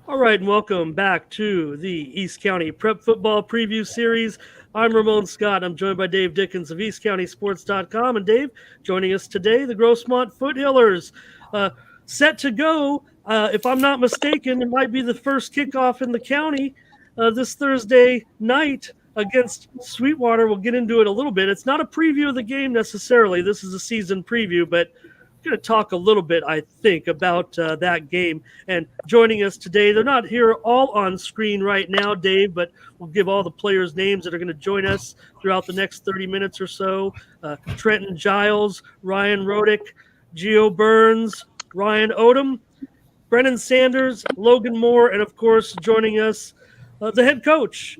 All right, and welcome back to the East County Prep Football Preview Series. I'm Ramon Scott. I'm joined by Dave Dickens of EastCountySports.com. And Dave, joining us today, the Grossmont Foothillers. Set to go. If I'm not mistaken, it might be the first kickoff in the county this Thursday night against Sweetwater. We'll get into it a little bit. It's not a preview of the game necessarily. This is a season preview, but going to talk a little bit, I think, about that game. And joining us today, they're not here all on screen right now, Dave, but we'll give all the players' names that are going to join us throughout the next 30 minutes or so. Trenton Giles, Ryan Rodieck, Gio Burns, Ryan Odom, Brennan Sanders, Logan Moore, and, of course, joining us, the head coach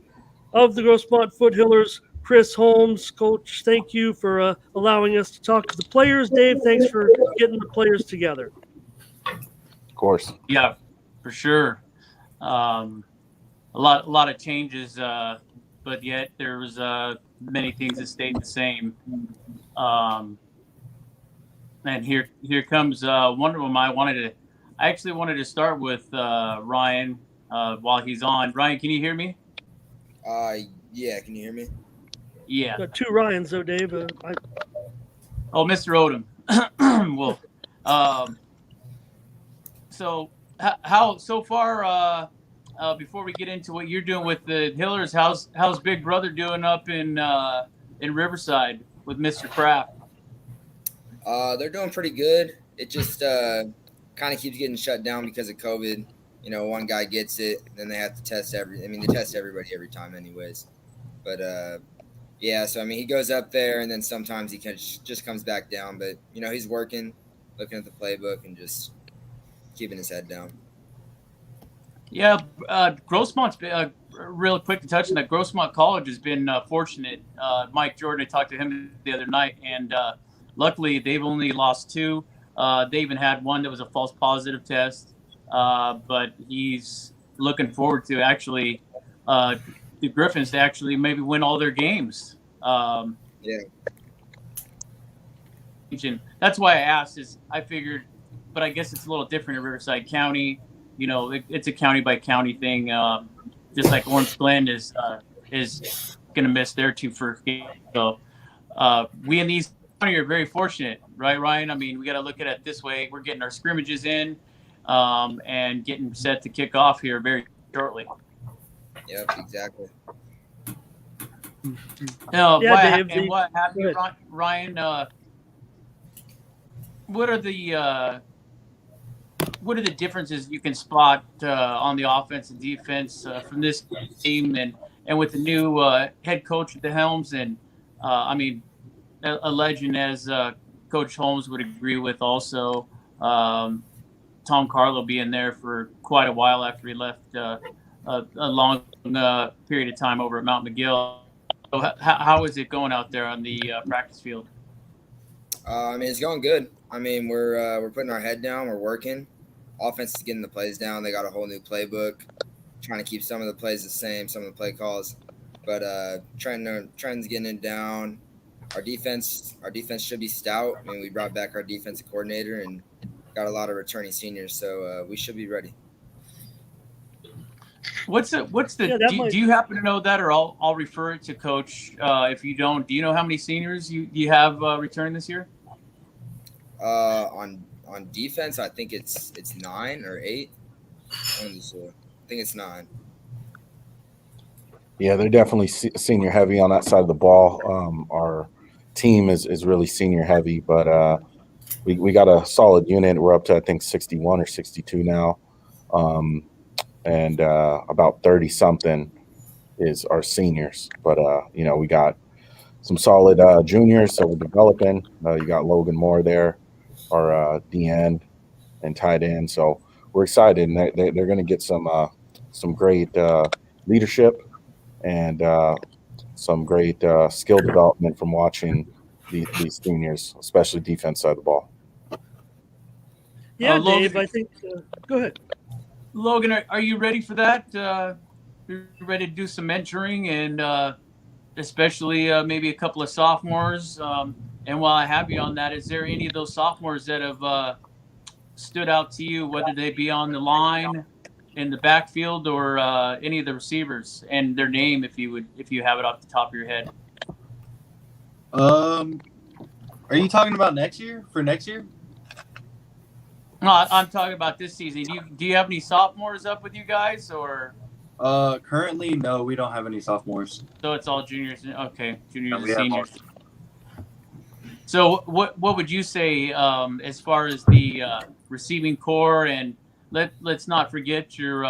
of the Grossmont Foothillers, Chris Holmes. Coach, thank you for allowing us to talk to the players. Dave, thanks for getting the players together. Of course. Yeah, for sure. A lot of changes, but yet there was many things that stayed the same. And here comes one of them. I actually wanted to start with Ryan while he's on. Ryan, can you hear me? Yeah. Can you hear me? Yeah. Got two Ryans, though, Dave. Oh, Mr. Odom. Well, so how so far? Before we get into what you're doing with the Hillers, how's Big Brother doing up in Riverside with Mr. Kraft? They're doing pretty good. It just kind of keeps getting shut down because of COVID. You know, one guy gets it, then they have to test they test everybody every time, anyways. But yeah, so I mean, he goes up there, and then sometimes he just comes back down. But you know, he's working, looking at the playbook, and just keeping his head down. Yeah, Grossmont's been real quick to touch on that. Grossmont College has been fortunate. Mike Jordan, I talked to him the other night, and luckily they've only lost two. They even had one that was a false positive test, but he's looking forward to actually the Griffins to actually maybe win all their games. Yeah. And that's why I asked. Is I figured, but I guess it's a little different in Riverside County. You know, it's a county by county thing. Just like Orange Glen is going to miss their two first games. So we in East County are very fortunate, right, Ryan? I mean, we got to look at it this way. We're getting our scrimmages in and getting set to kick off here very shortly. Yep, exactly. Now, Yeah, Dave, what happened, Ryan? What are the differences you can spot on the offense and defense from this team and with the new head coach at the helms? And I mean, a legend as Coach Holmes would agree with also. Tom Carlo being there for quite a while after he left a long period of time over at Mount McGill. So how is it going out there on the practice field? I mean, it's going good. I mean, we're putting our head down. We're working. Offense is getting the plays down. They got a whole new playbook, trying to keep some of the plays the same, some of the play calls. But Trenton's getting it down. Our defense should be stout. I mean, we brought back our defensive coordinator and got a lot of returning seniors, so we should be ready. Do you happen to know that, or I'll refer it to Coach if you don't. Do you know how many seniors you have returning this year? On defense, I think it's 9 or 8. I think it's 9. Yeah, they're definitely senior heavy on that side of the ball. Our team is really senior heavy, but we got a solid unit. We're up to, I think, 61 or 62 now. And about 30 something is our seniors. But you know, we got some solid juniors, so we're developing. You got Logan Moore there, our DN and tight end. So we're excited, and they're going to get some great leadership and some great skill development from watching these seniors, especially defense side of the ball. Yeah, Logan, Dave, I think go ahead. Logan, are you ready for that? You're ready to do some mentoring and especially maybe a couple of sophomores? And while I have you on that, is there any of those sophomores that have stood out to you, whether they be on the line in the backfield or any of the receivers and their name if you have it off the top of your head? Are you talking about next year? For next year? No, I'm talking about this season. Do you have any sophomores up with you guys, or? Currently, no, we don't have any sophomores. So it's all juniors. Okay, juniors No, and we have seniors. So what would you say as far as the receiving core, and let's not forget your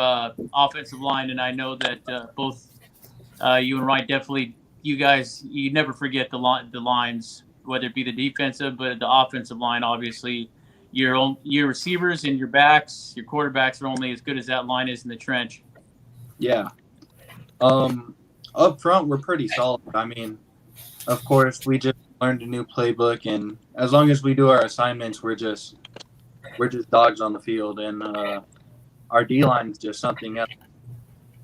offensive line. And I know that both you and Ryan definitely, you never forget the lines, whether it be the defensive, but the offensive line. Obviously, your receivers and your backs, your quarterbacks are only as good as that line is in the trench. Yeah. Up front, we're pretty solid. I mean, of course, we just learned a new playbook, and as long as we do our assignments, we're just dogs on the field. And our D line is just something else,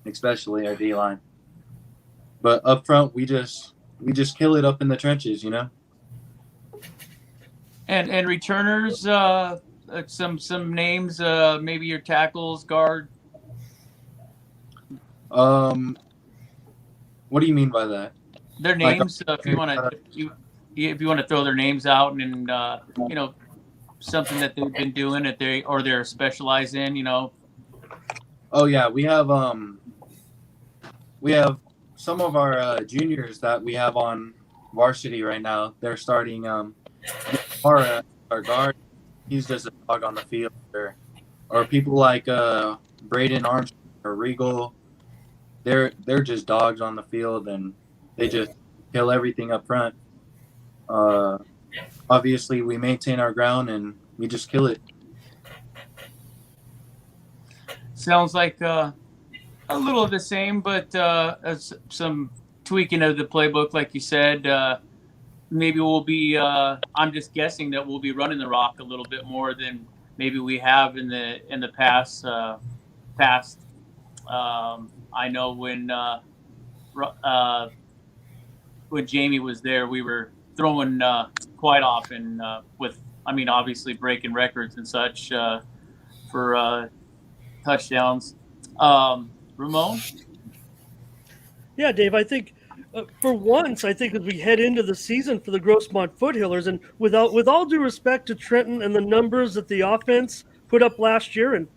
especially our D line. But up front, we just kill it up in the trenches, you know. And returners, some names, maybe your tackles, guard. What do you mean by that? Their names, if you want to throw their names out, and something that they've been doing that they're specialized in, you know. Oh yeah, we have some of our juniors that we have on varsity right now. They're starting our guard. He's just a dog on the field, or people like Braden Armstrong or Regal. They're just dogs on the field, and they just kill everything up front. Obviously, we maintain our ground, and we just kill it. Sounds like a little of the same, but some tweaking of the playbook, like you said. Maybe we'll be. I'm just guessing that we'll be running the rock a little bit more than maybe we have in the past. I know when Jamie was there, we were throwing quite often obviously breaking records and such for touchdowns. Ramon? Yeah, Dave, I think for once, as we head into the season for the Grossmont Foothillers, and with all due respect to Trenton and the numbers that the offense put up last year, and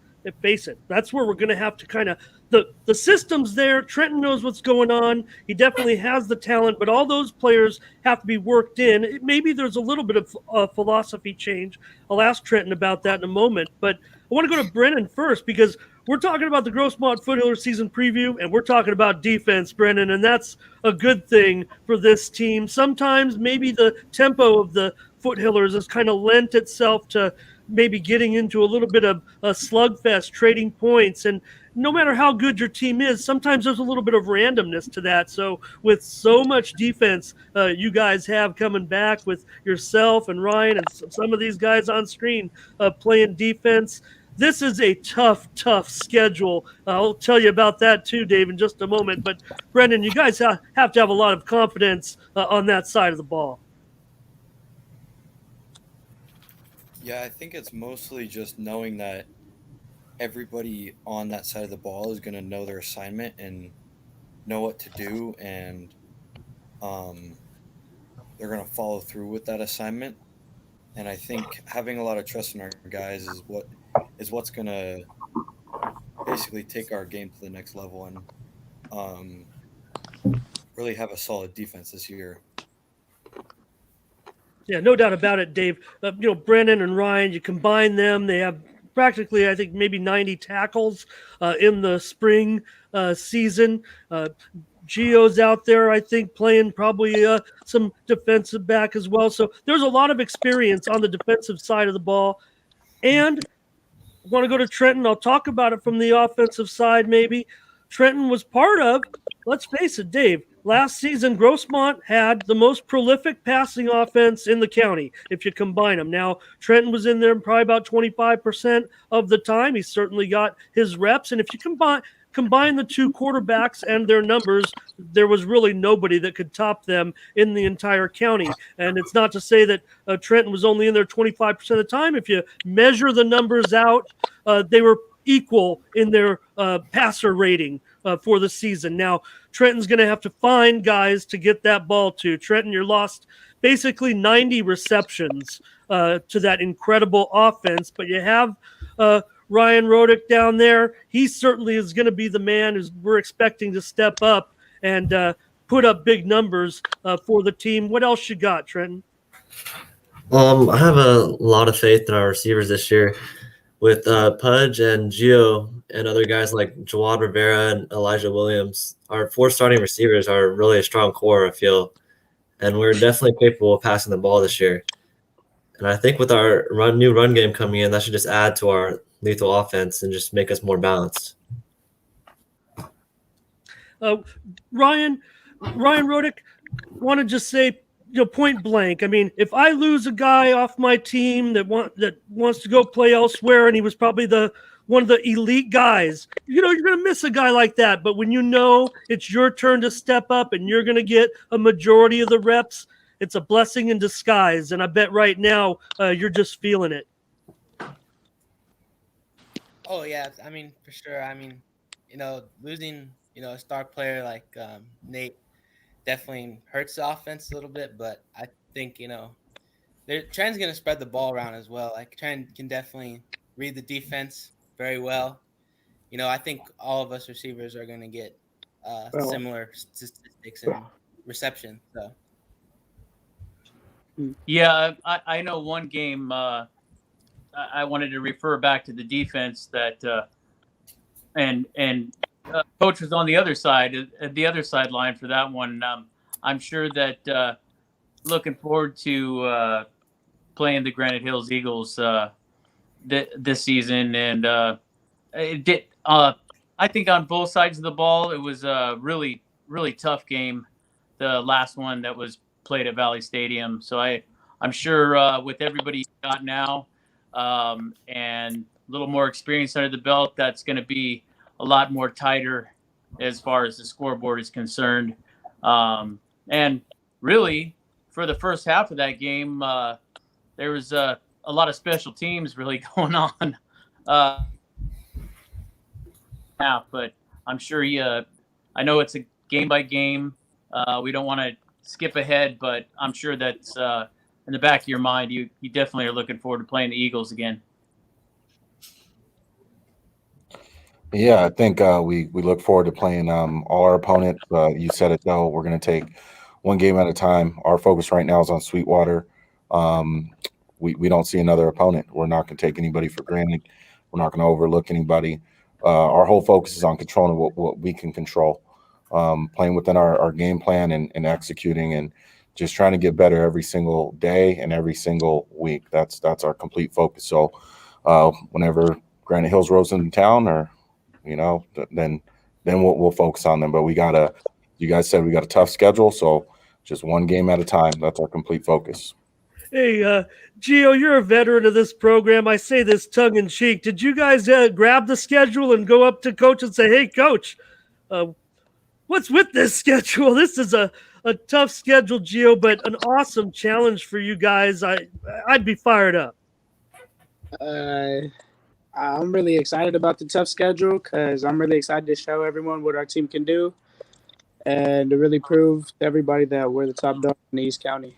face it, that's where we're going to have to kind of the system's there. Trenton knows what's going on. He definitely has the talent, but all those players have to be worked in. Maybe there's a little bit of philosophy change. I'll ask Trenton about that in a moment, but I want to go to Brennan first because we're talking about the Grossmont Foothillers season preview, and we're talking about defense, Brennan, and that's a good thing for this team. Sometimes maybe the tempo of the Foothillers has kind of lent itself to maybe getting into a little bit of a slugfest, trading points. And no matter how good your team is, sometimes there's a little bit of randomness to that. So with so much defense you guys have coming back with yourself and Ryan and some of these guys on screen playing defense, this is a tough schedule. I'll tell you about that too, Dave, in just a moment. But Brendan, you guys have to have a lot of confidence on that side of the ball. Yeah, I think it's mostly just knowing that everybody on that side of the ball is going to know their assignment and know what to do, and they're going to follow through with that assignment. And I think having a lot of trust in our guys is what's going to basically take our game to the next level and really have a solid defense this year. Yeah, no doubt about it, Dave. Brennan and Ryan, you combine them, they have practically, I think, maybe 90 tackles in the spring season. Gio's out there, I think, playing probably some defensive back as well. So there's a lot of experience on the defensive side of the ball. And I want to go to Trenton. I'll talk about it from the offensive side maybe. Trenton was part of, let's face it, Dave, last season, Grossmont had the most prolific passing offense in the county, if you combine them. Now, Trenton was in there probably about 25% of the time. He certainly got his reps. And if you combine the two quarterbacks and their numbers, there was really nobody that could top them in the entire county. And it's not to say that Trenton was only in there 25% of the time. If you measure the numbers out, they were equal in their passer rating for the season. Now, Trenton's going to have to find guys to get that ball to. Trenton, you're lost basically 90 receptions to that incredible offense, but you have Ryan Rodieck down there. He certainly is going to be the man who we're expecting to step up and put up big numbers for the team. What else you got, Trenton? I have a lot of faith in our receivers this year with Pudge and Gio and other guys like Jawad Rivera and Elijah Williams. Our 4 starting receivers are really a strong core, I feel, and we're definitely capable of passing the ball this year. And I think with our new run game coming in, that should just add to our lethal offense and just make us more balanced. Ryan Rodieck, want to just say, point blank. I mean, if I lose a guy off my team that wants to go play elsewhere, and he was probably one of the elite guys, you're going to miss a guy like that. But when you know it's your turn to step up and you're going to get a majority of the reps, it's a blessing in disguise. And I bet right now you're just feeling it. Oh yeah, I mean, for sure. I mean, losing a star player like Nate definitely hurts the offense a little bit, but I think Trent's going to spread the ball around as well. Like, Trent can definitely read the defense very well. I think all of us receivers are going to get similar statistics and reception. So yeah, I know one game. I wanted to refer back to the defense that and coach was on the other sideline for that one. I'm sure that looking forward to playing the Granite Hills Eagles this season, and it did. I think on both sides of the ball, it was a really, really tough game. The last one that was played at Valley Stadium. So I'm sure with everybody got now and a little more experience under the belt, that's going to be a lot more tighter as far as the scoreboard is concerned. And really, for the first half of that game, there was a lot of special teams really going on. But I'm sure I know it's a game by game. We don't want to skip ahead, but I'm sure that's in the back of your mind. You definitely are looking forward to playing the Eagles again. Yeah, I think we look forward to playing all our opponents. You said it, though. We're going to take one game at a time. Our focus right now is on Sweetwater. We don't see another opponent. We're not going to take anybody for granted. We're not going to overlook anybody. Our whole focus is on controlling what we can control, playing within our game plan and executing and just trying to get better every single day and every single week. That's our complete focus. So whenever Granite Hills rolls into town, or then we'll focus on them. But you guys said we got a tough schedule, so just one game at a time. That's our complete focus. Hey, Gio, you're a veteran of this program. I say this tongue in cheek. Did you guys grab the schedule and go up to coach and say, "Hey, coach, what's with this schedule? This is a tough schedule, Gio, but an awesome challenge for you guys." I'd be fired up. I'm really excited about the tough schedule because I'm really excited to show everyone what our team can do and to really prove to everybody that we're the top dog in the East County.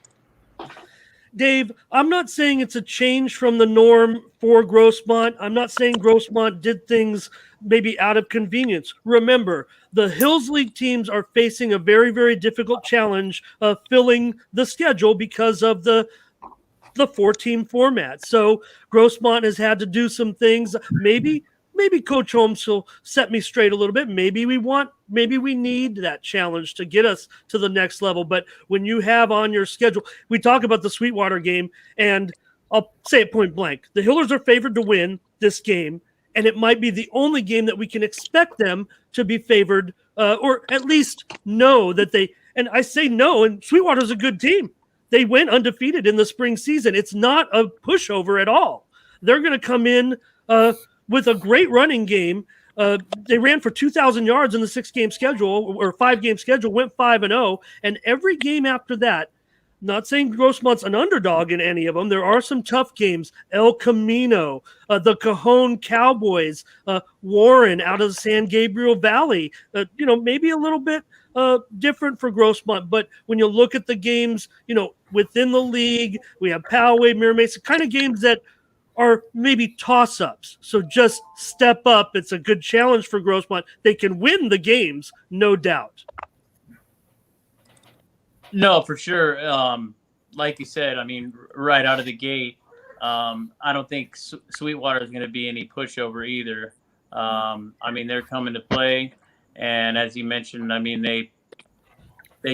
Dave, I'm not saying it's a change from the norm for Grossmont. I'm not saying Grossmont did things maybe out of convenience. Remember, the Hills League teams are facing a very, very difficult challenge of filling the schedule because of the 4-team format. So Grossmont has had to do some things. Maybe Coach Holmes will set me straight a little bit. Maybe we need that challenge to get us to the next level. But when you have on your schedule, we talk about the Sweetwater game, and I'll say it point blank. The Hillers are favored to win this game, and it might be the only game that we can expect them to be favored, or at least know that they, and I say no, and Sweetwater's a good team. They went undefeated in the spring season. It's not a pushover at all. They're going to come in with a great running game. They ran for 2,000 yards in the 6-game schedule or 5-game schedule, went 5-0, and every game after that, not saying Grossmont's an underdog in any of them. There are some tough games. El Camino, the Cajon Cowboys, Warren out of the San Gabriel Valley. Maybe a little bit different for Grossmont, but when you look at the games, within the league, we have Poway, Mira Mesa, kind of games that are maybe toss-ups. So just step up. It's a good challenge for Grossmont. They can win the games, no doubt. No, for sure. Like you said, I mean, right out of the gate, I don't think Sweetwater is going to be any pushover either. I mean, they're coming to play, and as you mentioned, I mean, they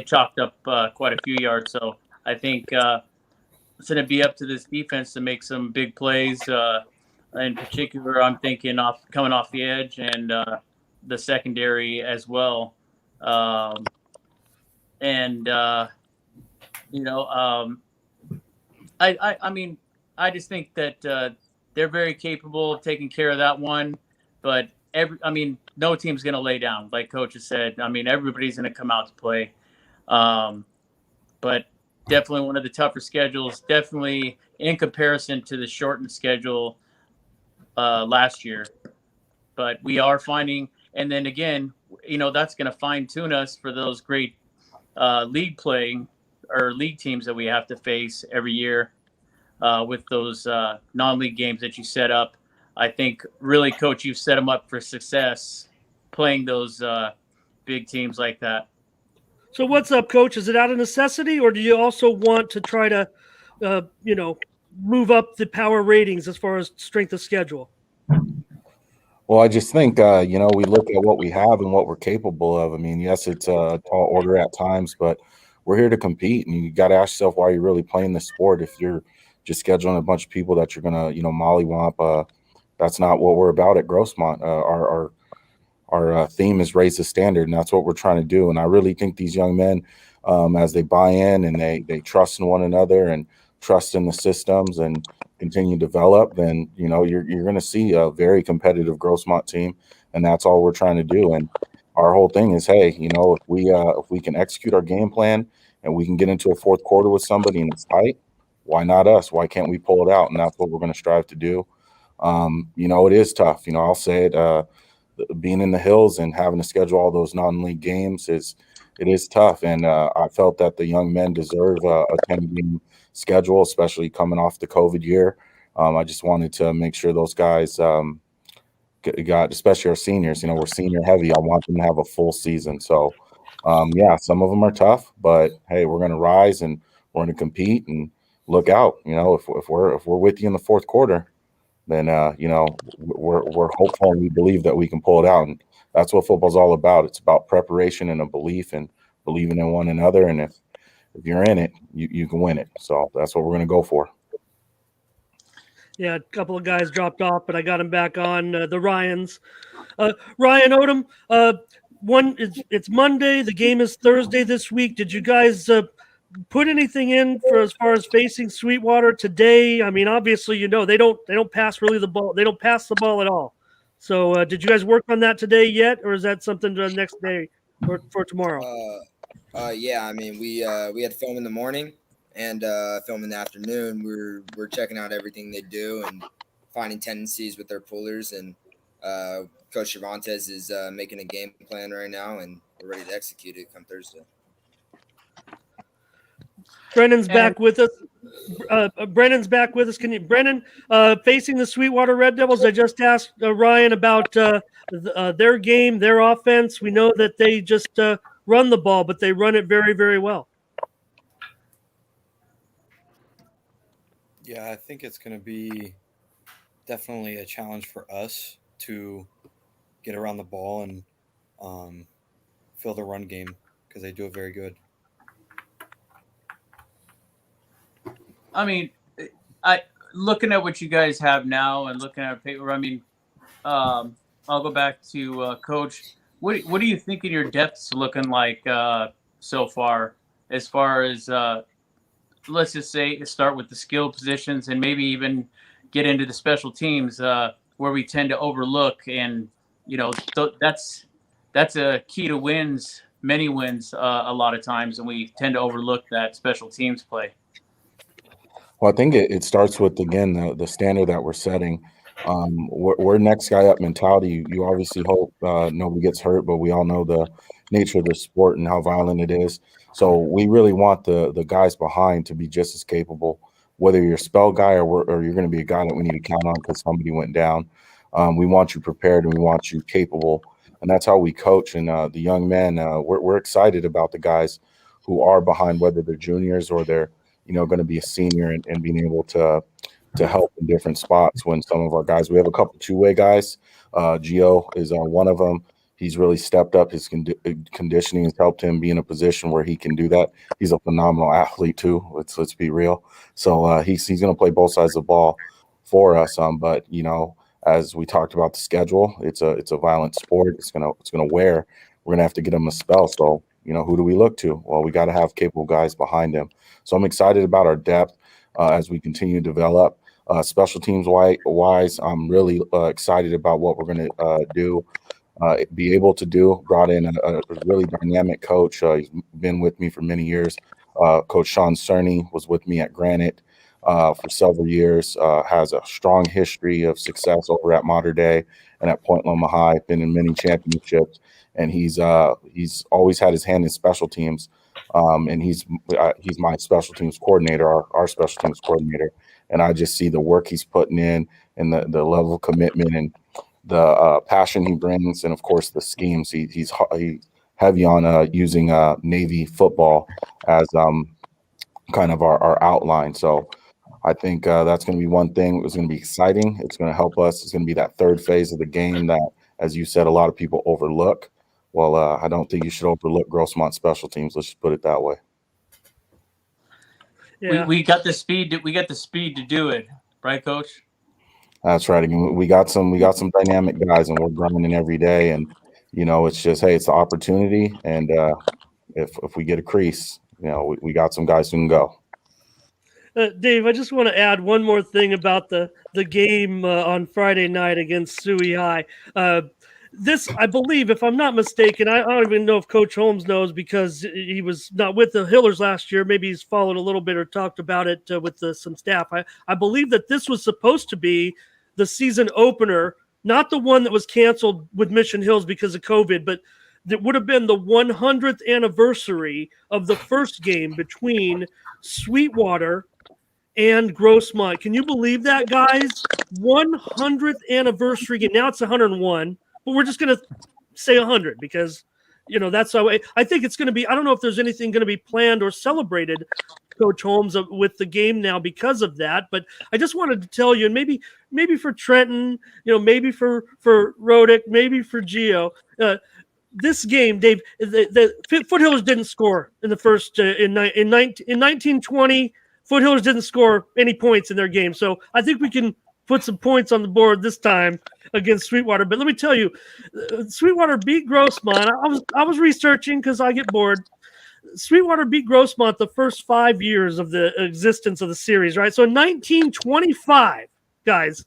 chalked up quite a few yards. So I think it's going to be up to this defense to make some big plays. In particular, I'm thinking coming off the edge and the secondary as well. I mean, I just think that they're very capable of taking care of that one. But no team's going to lay down, like Coach has said. I mean, everybody's going to come out to play. But definitely one of the tougher schedules, definitely in comparison to the shortened schedule last year. But we are finding, and then again, that's going to fine tune us for those great league playing or league teams that we have to face every year with those non-league games that you set up. I think really, Coach, you've set them up for success playing those big teams like that. So what's up, Coach? Is it out of necessity, or do you also want to try to, move up the power ratings as far as strength of schedule? Well, I just think, we look at what we have and what we're capable of. I mean, yes, it's a tall order at times, but we're here to compete, and you got to ask yourself why you're really playing this sport. If you're just scheduling a bunch of people that you're going to, mollywomp, that's not what we're about at Grossmont. Our theme is raise the standard, and that's what we're trying to do. And I really think these young men, as they buy in and they trust in one another and trust in the systems and continue to develop, then you're going to see a very competitive Grossmont team, and that's all we're trying to do. And our whole thing is, hey, if we can execute our game plan and we can get into a fourth quarter with somebody and it's tight, why not us? Why can't we pull it out? And that's what we're going to strive to do. It is tough. I'll say it. Being in the hills and having to schedule all those non-league games it is tough. And I felt that the young men deserve a 10-game schedule, especially coming off the COVID year. I just wanted to make sure those guys got, especially our seniors, we're senior heavy. I want them to have a full season. So, some of them are tough, but hey, we're going to rise and we're going to compete and look out. If we're with you in the fourth quarter, then we're hopeful and we believe that we can pull it out. And that's what football's all about. It's about preparation and a belief and believing in one another. And if you're in it, you can win it. So that's what we're going to go for. Yeah, a couple of guys dropped off, but I got them back on. The Ryans, Ryan Odom. It's Monday. The game is Thursday this week. Did you guys put anything in for as far as facing Sweetwater today? I mean, obviously, they don't pass really the ball. They don't pass the ball at all. So, did you guys work on that today yet, or is that something the next day or for tomorrow? Yeah, I mean, we had film in the morning and film in the afternoon. We're checking out everything they do and finding tendencies with their pullers. And Coach Cervantes is making a game plan right now, and we're ready to execute it come Thursday. Brennan's back with us. Brennan's back with us. Brennan, facing the Sweetwater Red Devils, I just asked Ryan about their game, their offense. We know that they just run the ball, but they run it very, very well. Yeah, I think it's going to be definitely a challenge for us to get around the ball and fill the run game because they do it very good. I mean, looking at what you guys have now and looking at paper, I mean, I'll go back to Coach. What do you think of your depth's looking like so far? As far as let's just say start with the skill positions and maybe even get into the special teams where we tend to overlook, and that's a key to wins many wins a lot of times, and we tend to overlook that special teams play. Well, I think it starts with, again, the standard that we're setting. We're next guy up mentality. You obviously hope nobody gets hurt, but we all know the nature of the sport and how violent it is. So we really want the guys behind to be just as capable, whether you're a spell guy or you're going to be a guy that we need to count on because somebody went down. We want you prepared and we want you capable. And that's how we coach. And the young men, we're excited about the guys who are behind, whether they're juniors or they're going to be a senior and being able to help in different spots when some of our guys, we have a couple two-way guys. Gio is one of them. He's really stepped up. His conditioning has helped him be in a position where he can do that. He's a phenomenal athlete too. Let's be real. So he's going to play both sides of the ball for us. But as we talked about the schedule, it's a violent sport. It's gonna wear. We're gonna have to get him a spell. So who do we look to? Well, we got to have capable guys behind him. So I'm excited about our depth as we continue to develop. Special teams wise, I'm really excited about what we're going to do, be able to do. Brought in a really dynamic coach. He's been with me for many years. Coach Sean Cerny was with me at Granite for several years, has a strong history of success over at Mater Dei and at Point Loma High, been in many championships. And he's always had his hand in special teams, and he's my special teams coordinator, our special teams coordinator. And I just see the work he's putting in and the level of commitment and the passion he brings, and of course the schemes. He's heavy on using Navy football as kind of our outline. So I think that's going to be one thing. It's going to be exciting. It's going to help us. It's going to be that third phase of the game that, as you said, a lot of people overlook. Well, I don't think you should overlook Grossmont special teams. Let's just put it that way. Yeah. We got the speed. We got the speed to do it, right, Coach? That's right. We got some dynamic guys, and we're grinding every day. And it's just, hey, it's the opportunity. And if we get a crease, we got some guys who can go. Dave, I just want to add one more thing about the game on Friday night against Suey High. This, I believe, if I'm not mistaken, I don't even know if Coach Holmes knows because he was not with the Hillers last year. Maybe he's followed a little bit or talked about it with some staff. I believe that this was supposed to be the season opener, not the one that was canceled with Mission Hills because of COVID, but that would have been the 100th anniversary of the first game between Sweetwater and Grossmont. Can you believe that, guys? 100th anniversary game. Now it's 101. But we're just going to say 100 because, that's how I think it's going to be. I don't know if there's anything going to be planned or celebrated, Coach Holmes, with the game now because of that. But I just wanted to tell you, and maybe for Trenton, maybe for Rodieck, maybe for Gio, this game, Dave, the Foothillers didn't score in the first in 1920. Foothillers didn't score any points in their game. So I think we can put some points on the board this time against Sweetwater. But let me tell you, Sweetwater beat Grossmont. I was researching because I get bored. Sweetwater beat Grossmont the first 5 years of the existence of the series, right? So in 1925, guys,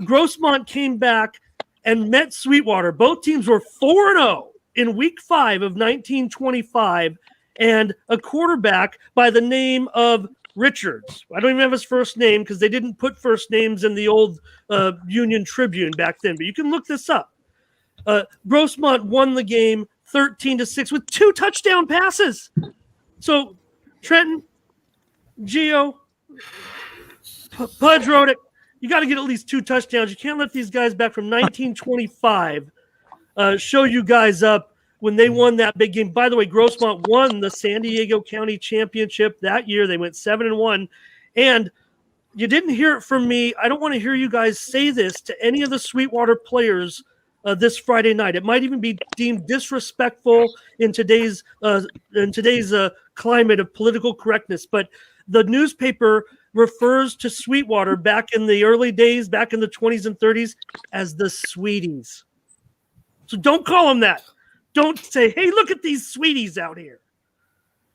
Grossmont came back and met Sweetwater. Both teams were 4-0 in week 5 of 1925, and a quarterback by the name of Richards. I don't even have his first name because they didn't put first names in the old Union Tribune back then, but you can look this up. Grossmont won the game 13-6 with 2 touchdown passes. So Trenton, Gio, Pudge Rodieck, you got to get at least 2 touchdowns. You can't let these guys back from 1925 show you guys up when they won that big game. By the way, Grossmont won the San Diego County Championship that year. They went 7-1. And you didn't hear it from me. I don't want to hear you guys say this to any of the Sweetwater players this Friday night. It might even be deemed disrespectful in today's climate of political correctness. But the newspaper refers to Sweetwater back in the early days, back in the 20s and 30s, as the Sweeties. So don't call them that. Don't say, hey, look at these sweeties out here.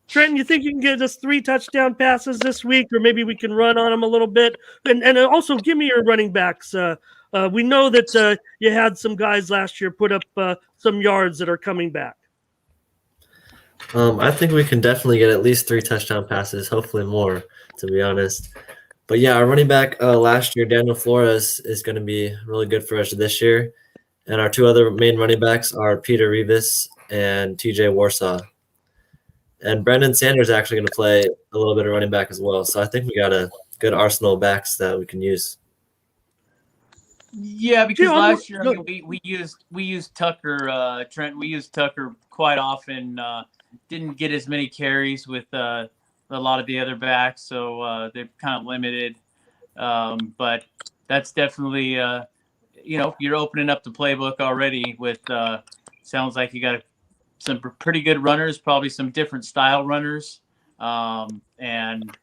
Trenton, you think you can get us 3 touchdown passes this week, or maybe we can run on them a little bit? And also give me your running backs. We know that you had some guys last year put up some yards that are coming back. I think we can definitely get at least 3 touchdown passes, hopefully more, to be honest. But yeah, our running back last year, Daniel Flores, is going to be really good for us this year. And our 2 other main running backs are Peter Revis and TJ Warsaw. And Brendan Sanders is actually going to play a little bit of running back as well. So I think we got a good arsenal of backs that we can use. Yeah, because Yeah, last year, I mean, we used Tucker, Trenton. We used Tucker quite often. Didn't get as many carries with a lot of the other backs, so they're kind of limited. But that's definitely, you're opening up the playbook already. With sounds like you got some pretty good runners, probably some different style runners, and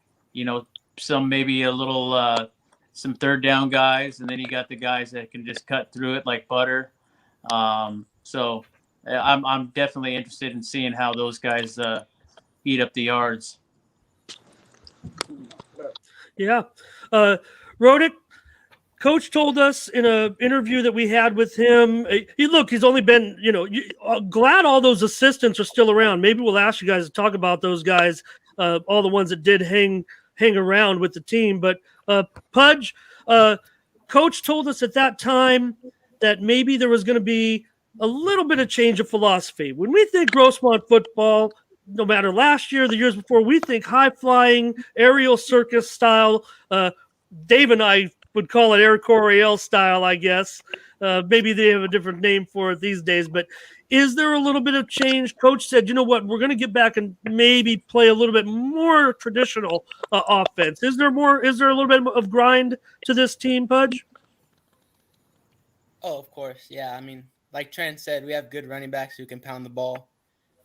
some maybe a little. Some third down guys, and then you got the guys that can just cut through it like butter. So I'm definitely interested in seeing how those guys eat up the yards. Yeah. Rodieck, Coach told us in an interview that we had with him, he's only been, glad all those assistants are still around. Maybe we'll ask you guys to talk about those guys, all the ones that did hang around with the team. But Pudge, Coach told us at that time that maybe there was going to be a little bit of change of philosophy. When we think Grossmont football, no matter last year, the years before, we think high-flying, aerial circus style. Dave and I would call it Air Coryell style, I guess. Maybe they have a different name for it these days. But is there a little bit of change? Coach said, you know what, we're going to get back and maybe play a little bit more traditional offense. Is there a little bit of grind to this team, Pudge? Oh, of course. Yeah. I mean, like Trent said, we have good running backs who can pound the ball.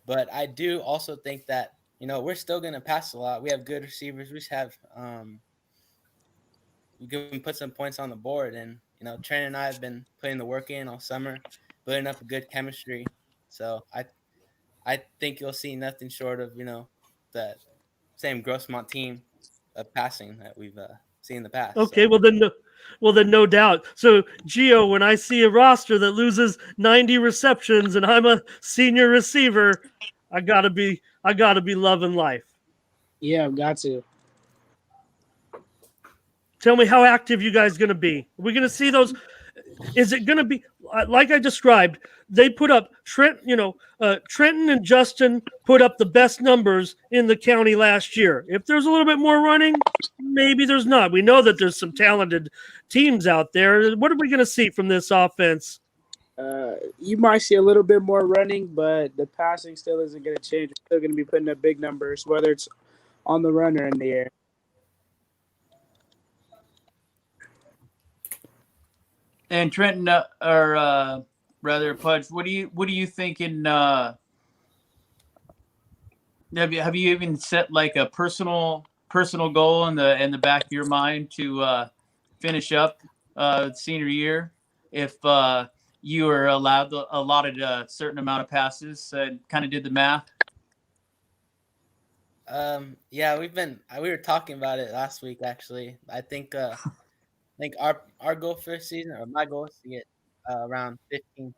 But I do also think that, we're still going to pass a lot. We have good receivers. We just have we can put some points on the board. And, Trent and I have been putting the work in all summer, building up a good chemistry. So I think you'll see nothing short of, that same Grossmont team of passing that we've seen in the past. Okay, so. well then no doubt. So Gio, when I see a roster that loses 90 receptions and I'm a senior receiver, I gotta be loving life. Yeah, I've got to. Tell me how active you guys going to be. Are we going to see those? Is it going to be like I described? They put up Trenton and Justin put up the best numbers in the county last year. If there's a little bit more running, maybe there's not. We know that there's some talented teams out there. What are we going to see from this offense? You might see a little bit more running, but the passing still isn't going to change. We're still going to be putting up big numbers, whether it's on the run or in the air. And Trenton, or rather Pudge, what do you thinking? Have you even set like a personal goal in the back of your mind to finish up senior year if you were allotted a certain amount of passes and kind of did the math? Yeah, we were talking about it last week actually. I think our goal for this season, or my goal, is to get around 15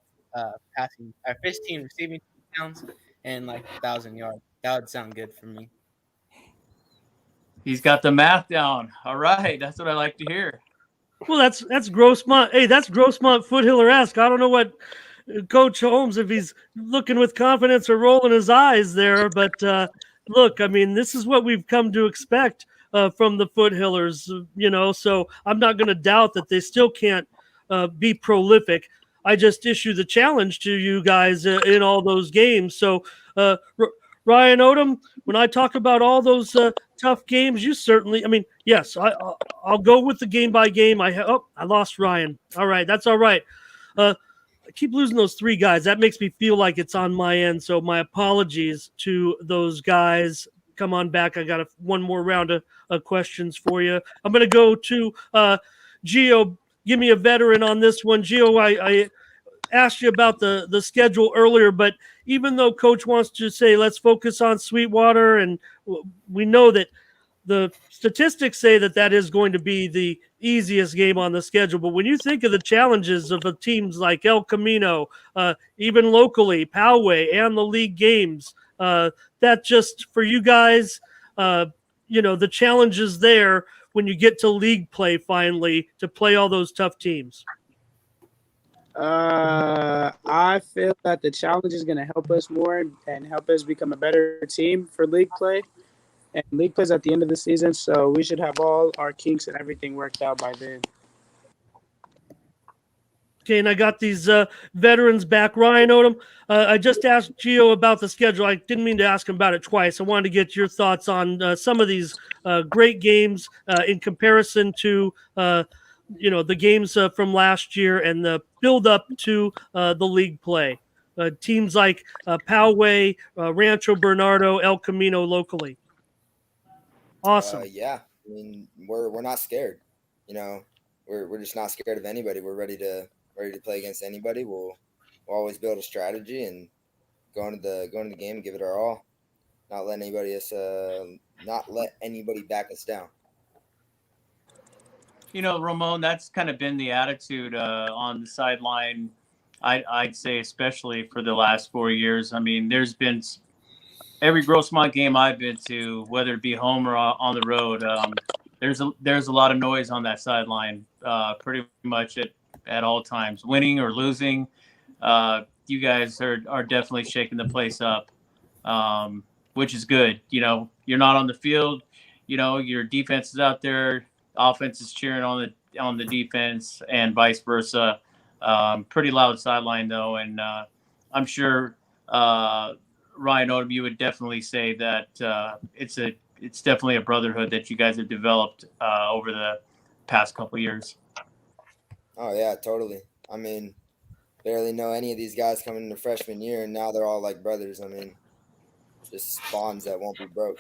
passing, or 15 receiving touchdowns and like 1,000 yards. That would sound good for me. He's got the math down. All right, that's what I like to hear. Well, that's Grossmont. Hey, that's Grossmont Foothiller-esque. I don't know what Coach Holmes, if he's looking with confidence or rolling his eyes there, but look, I mean, this is what we've come to expect from the Foothillers, so I'm not going to doubt that they still can't be prolific. I just issue the challenge to you guys in all those games. So, Ryan Odom, when I talk about all those tough games, you certainly, yes, I'll go with the game by game. I lost Ryan. All right, that's all right. I keep losing those 3 guys. That makes me feel like it's on my end, so my apologies to those guys. Come on back. I got one more round of questions for you. I'm going to go to Gio. Give me a veteran on this one. Gio, I asked you about the schedule earlier, but even though Coach wants to say, let's focus on Sweetwater, and we know that the statistics say that is going to be the easiest game on the schedule. But when you think of the challenges of teams like El Camino, even locally, Poway, and the league games, that just for you guys, the challenges there when you get to league play finally to play all those tough teams? I feel that the challenge is going to help us more and help us become a better team for league play. And league plays at the end of the season, so we should have all our kinks and everything worked out by then. Okay, and I got these veterans back. Ryan Odom, I just asked Gio about the schedule. I didn't mean to ask him about it twice. I wanted to get your thoughts on some of these great games in comparison to the games from last year and the build up to the league play. Teams like Poway, Rancho Bernardo, El Camino locally. Awesome. Yeah, I mean we're not scared. We're just not scared of anybody. We're ready to play against anybody. We'll always build a strategy and go into the game and give it our all. Not let anybody back us down. Ramon, that's kind of been the attitude on the sideline. I'd say, especially for the last 4 years. I mean, there's been every Grossmont game I've been to, whether it be home or on the road. There's a lot of noise on that sideline, pretty much at all times, winning or losing. You guys are definitely shaking the place up, which is good. You're not on the field. Your defense is out there. Offense is cheering on the defense, and vice versa. Pretty loud sideline though, and I'm sure Ryan Odom, you would definitely say that it's definitely a brotherhood that you guys have developed over the past couple years. Oh yeah, totally. I mean, barely know any of these guys coming into freshman year, and now they're all like brothers. I mean, just bonds that won't be broke.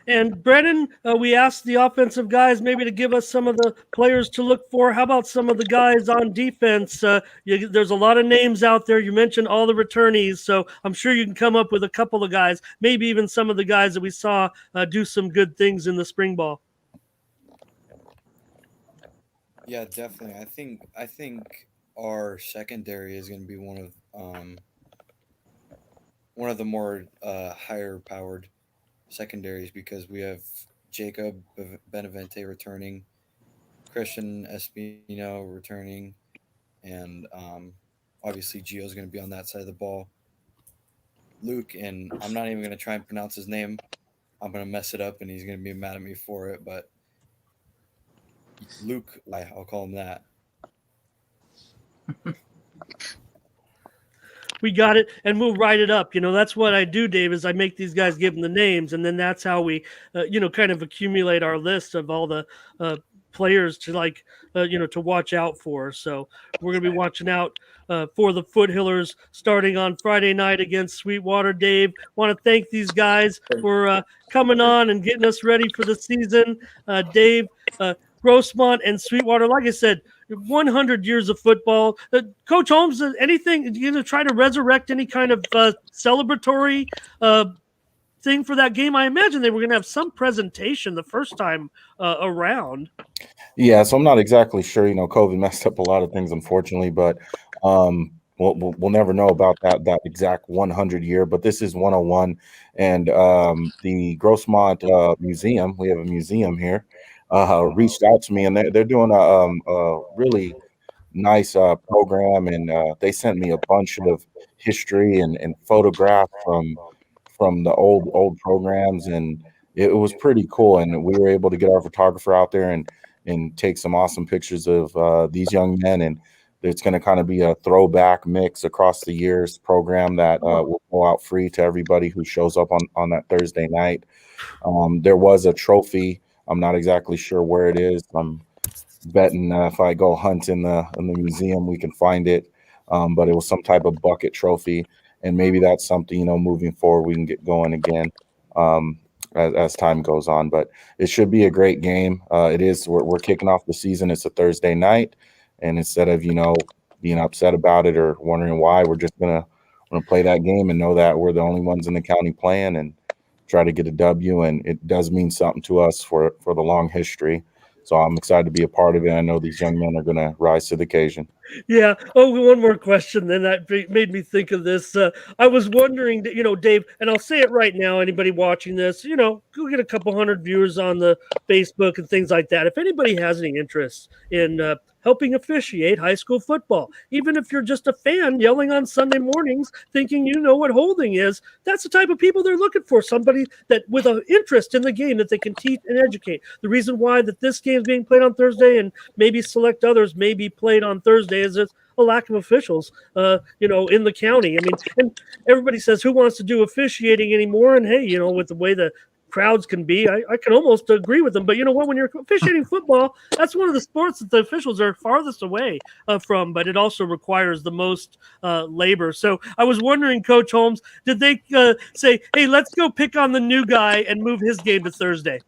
And Brennan, we asked the offensive guys maybe to give us some of the players to look for. How about some of the guys on defense? There's a lot of names out there. You mentioned all the returnees, so I'm sure you can come up with a couple of guys, maybe even some of the guys that we saw do some good things in the spring ball. Yeah, definitely. I think our secondary is going to be one of the more higher powered secondaries, because we have Jacob Benavente returning, Christian Espino returning, and obviously Gio's going to be on that side of the ball. Luke, and I'm not even going to try and pronounce his name. I'm going to mess it up and he's going to be mad at me for it, but Luke, I'll call him that. We got it, and we'll write it up. That's what I do, Dave, is I make these guys give them the names, and then that's how we, kind of accumulate our list of all the players to to watch out for. So we're going to be watching out for the Foothillers starting on Friday night against Sweetwater. Dave, want to thank these guys for coming on and getting us ready for the season. Dave, Grossmont and Sweetwater, like I said, 100 years of football. Coach Holmes, anything, you going to try to resurrect any kind of celebratory thing for that game? I imagine they were going to have some presentation the first time around. Yeah, so I'm not exactly sure. COVID messed up a lot of things, unfortunately, but we'll never know about that exact 100 year. But this is 101, and the Grossmont Museum, we have a museum here, reached out to me, and they're doing a really nice program, and they sent me a bunch of history and photographs from the old programs, and it was pretty cool. And we were able to get our photographer out there and take some awesome pictures of these young men, and it's going to kind of be a throwback mix across the years program that will go out free to everybody who shows up on that Thursday night. There was a trophy. I'm not exactly sure where it is. I'm betting if I go hunt in the museum, we can find it. But it was some type of bucket trophy, and maybe that's something, moving forward we can get going again as time goes on. But it should be a great game. It is. We're kicking off the season. It's a Thursday night, and instead of being upset about it or wondering why, we're just gonna play that game and know that we're the only ones in the county playing and try to get a W, and it does mean something to us for the long history. So I'm excited to be a part of it. I know these young men are going to rise to the occasion. Yeah. Oh, one more question. Then that made me think of this. I was wondering, Dave, and I'll say it right now. Anybody watching this, go get a couple hundred viewers on the Facebook and things like that. If anybody has any interest in helping officiate high school football, even if you're just a fan yelling on Sunday mornings, thinking you know what holding is, that's the type of people they're looking for. Somebody that with an interest in the game that they can teach and educate. The reason why that this game is being played on Thursday and maybe select others may be played on Thursday is there's a lack of officials, in the county. I mean, and everybody says who wants to do officiating anymore? And hey, with the way the crowds can be, I can almost agree with them. But you know what? When you're officiating football, that's one of the sports that the officials are farthest away from, but it also requires the most labor. So I was wondering, Coach Holmes, did they say, hey, let's go pick on the new guy and move his game to Thursday?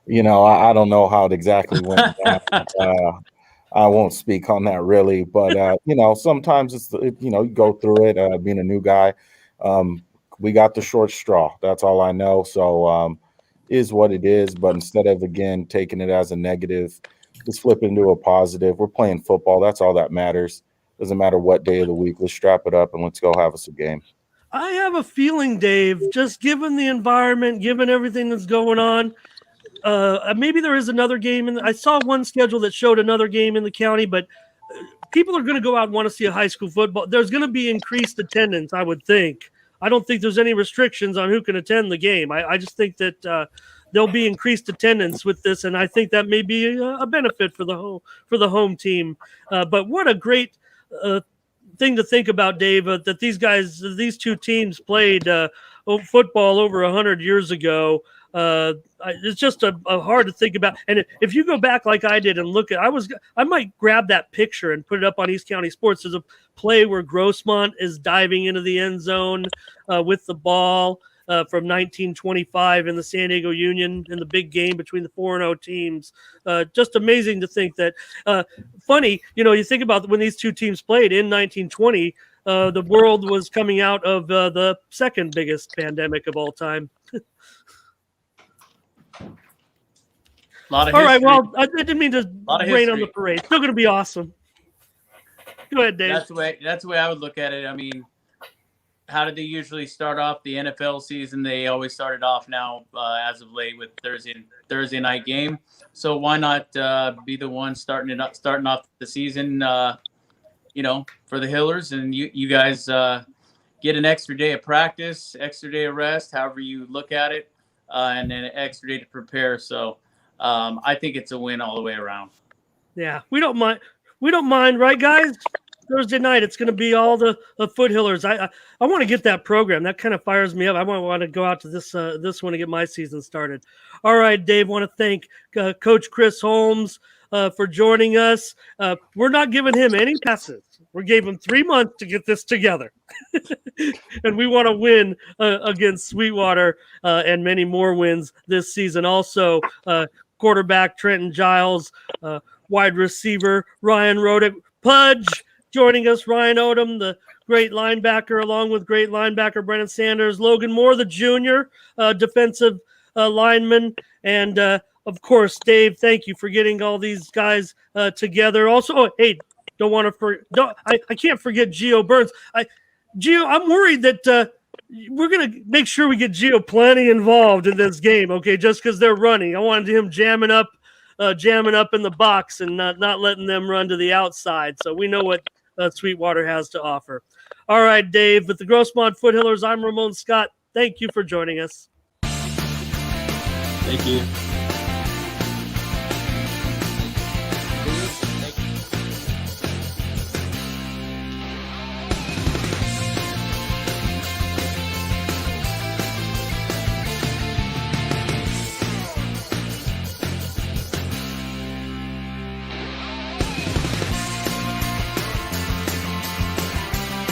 I don't know how it exactly went down. I won't speak on that really, but sometimes it's you go through it. Being a new guy, we got the short straw. That's all I know. So is what it is. But instead of again taking it as a negative, just flip it into a positive. We're playing football. That's all that matters. Doesn't matter what day of the week. Let's strap it up and let's go have us a game. I have a feeling, Dave, just given the environment, given everything that's going on. Maybe there is another game, and I saw one schedule that showed another game in the county, but people are going to go out and want to see a high school football. There's going to be increased attendance, I would think. I don't think there's any restrictions on who can attend the game. I just think that there'll be increased attendance with this, and I think that may be a benefit for the home team. But what a great thing to think about, Dave, that these two teams played football over 100 years ago. It's just a hard to think about. And if you go back like I did and look at, I might grab that picture and put it up on East County Sports. There's a play where Grossmont is diving into the end zone with the ball from 1925 in the San Diego Union in the big game between the 4-0 teams. Just amazing to think that. Funny, you think about when these two teams played in 1920. The world was coming out of the second biggest pandemic of all time. All right, well, I didn't mean to rain on the parade. Still going to be awesome. Go ahead, Dave. That's the way I would look at it. I mean, how did they usually start off the NFL season? They always started off now, as of late, with Thursday night game. So why not be the one starting off the season? For the Hillers, and you guys get an extra day of practice, extra day of rest, however you look at it, and then an extra day to prepare. So I think it's a win all the way around. Yeah, we don't mind, right, guys? Thursday night, it's going to be all the Foothillers. I want to get that program. That kind of fires me up. I want to go out to this one to get my season started. All right, Dave, want to thank Coach Chris Holmes for joining us. We're not giving him any passes. We gave him 3 months to get this together. And we want to win against Sweetwater and many more wins this season. Also, quarterback Trenton Giles, wide receiver Ryan Rodieck, Pudge joining us, Ryan Odom, the great linebacker, along with great linebacker Brennan Sanders, Logan Moore, the junior defensive lineman, and of course, Dave, thank you for getting all these guys together. Also, hey, I can't forget Gio Burns. Gio, I'm worried that we're going to make sure we get Gio plenty involved in this game, okay, just because they're running. I wanted him jamming up in the box and not letting them run to the outside. So we know what Sweetwater has to offer. All right, Dave, with the Grossmont Foothillers, I'm Ramon Scott. Thank you for joining us. Thank you.